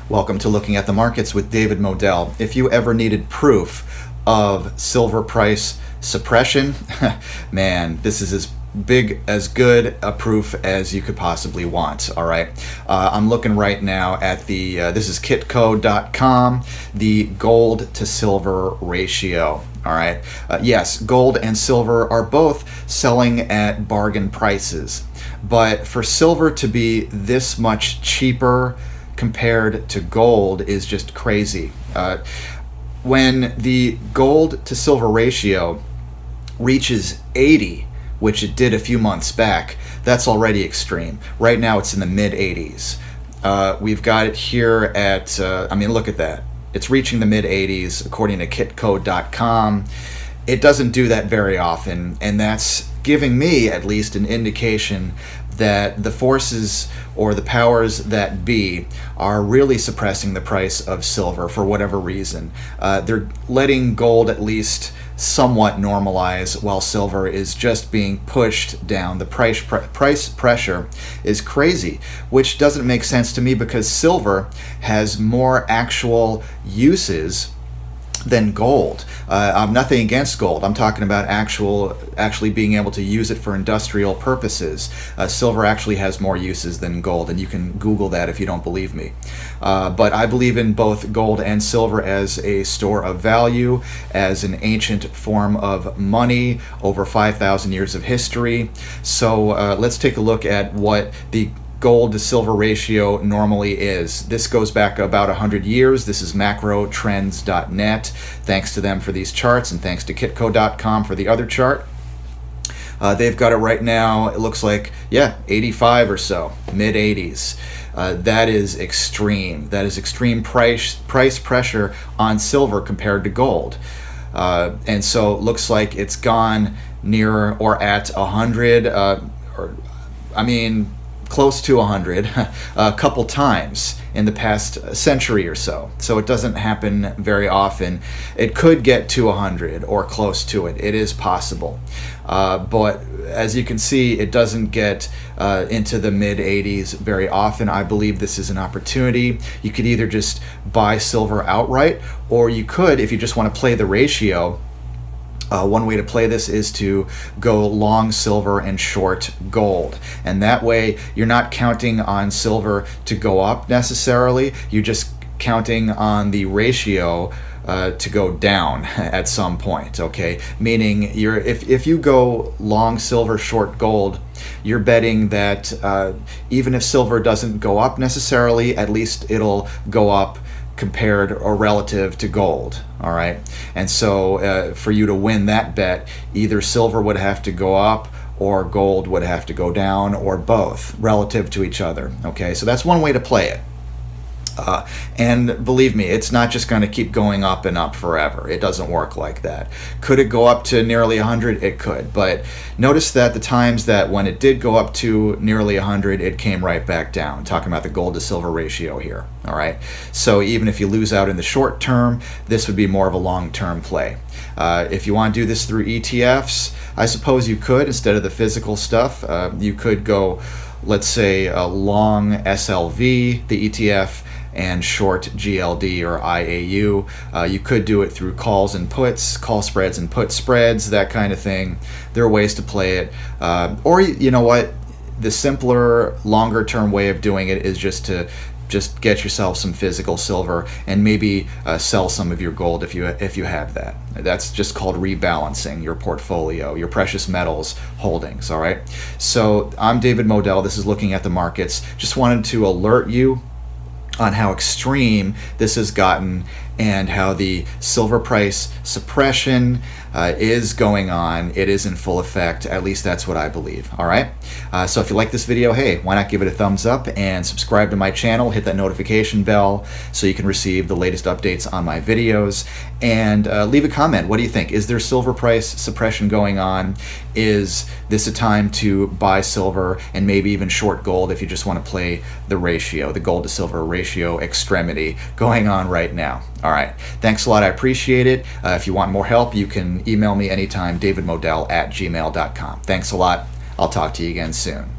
Welcome to Looking at the Markets with David Modell. If you ever needed proof of silver price suppression, man, this is as good a proof as you could possibly want. All right, I'm looking right now at the this is kitco.com, the gold to silver ratio. All right, yes, gold and silver are both selling at bargain prices, but for silver to be this much cheaper compared to gold is just crazy. When the gold to silver ratio reaches 80, which it did a few months back, that's already extreme. Right now it's in the mid 80s. We've got it here at, I mean, look at that. It's reaching the mid 80s according to kitco.com. It doesn't do that very often, and that's giving me at least an indication that the forces or the powers that be are really suppressing the price of silver for whatever reason. They're letting gold at least somewhat normalize while silver is just being pushed down. The price pressure is crazy, which doesn't make sense to me because silver has more actual uses than gold. I'm nothing against gold. I'm talking about actually being able to use it for industrial purposes. Silver actually has more uses than gold, and you can Google that if you don't believe me. But I believe in both gold and silver as a store of value, as an ancient form of money, over 5,000 years of history. So let's take a look at what the gold to silver ratio normally is. This goes back about 100 years. This is macrotrends.net. Thanks to them for these charts, and thanks to kitco.com for the other chart. They've got it right now, it looks like, yeah, 85 or so, mid 80s. That is extreme. That is extreme price pressure on silver compared to gold. And so it looks like it's gone near or at 100, close to 100 a couple times in the past century or so. So it doesn't happen very often. It could get to 100 or close to it. It is possible. But as you can see, it doesn't get into the mid 80s very often. I believe this is an opportunity. You could either just buy silver outright, or you could, if you just want to play the ratio, one way to play this is to go long silver and short gold. And that way you're not counting on silver to go up necessarily. You're just counting on the ratio to go down at some point, okay? Meaning if you go long silver, short gold, you're betting that even if silver doesn't go up necessarily, at least it'll go up compared or relative to gold. All right, and so for you to win that bet, either silver would have to go up or gold would have to go down, or both relative to each other. Okay, so that's one way to play it. And believe me, it's not just going to keep going up and up forever. It doesn't work like that. Could it go up to nearly 100? It could. But notice that the times that when it did go up to nearly 100, it came right back down. Talking about the gold to silver ratio here. All right. So even if you lose out in the short term, this would be more of a long-term play. If you want to do this through ETFs, I suppose you could, instead of the physical stuff. You could go, let's say, a long SLV, the ETF, and short GLD or IAU. You could do it through calls and puts, call spreads and put spreads, that kind of thing. There are ways to play it. Or you know what? The simpler, longer term way of doing it is just to get yourself some physical silver and maybe sell some of your gold if you have that. That's just called rebalancing your portfolio, your precious metals holdings. All right. So I'm David Modell. This is Looking at the Markets. Just wanted to alert you on how extreme this has gotten and how the silver price suppression is going on. It is in full effect. At least that's what I believe. All right. So if you like this video, hey, why not give it a thumbs up and subscribe to my channel, hit that notification bell so you can receive the latest updates on my videos, and leave a comment. What do you think? Is there silver price suppression going on? Is this a time to buy silver and maybe even short gold if you just want to play the ratio, the gold to silver ratio extremity going on right now? All right. Thanks a lot. I appreciate it. If you want more help, you can email me anytime, davidmodell@gmail.com. Thanks a lot. I'll talk to you again soon.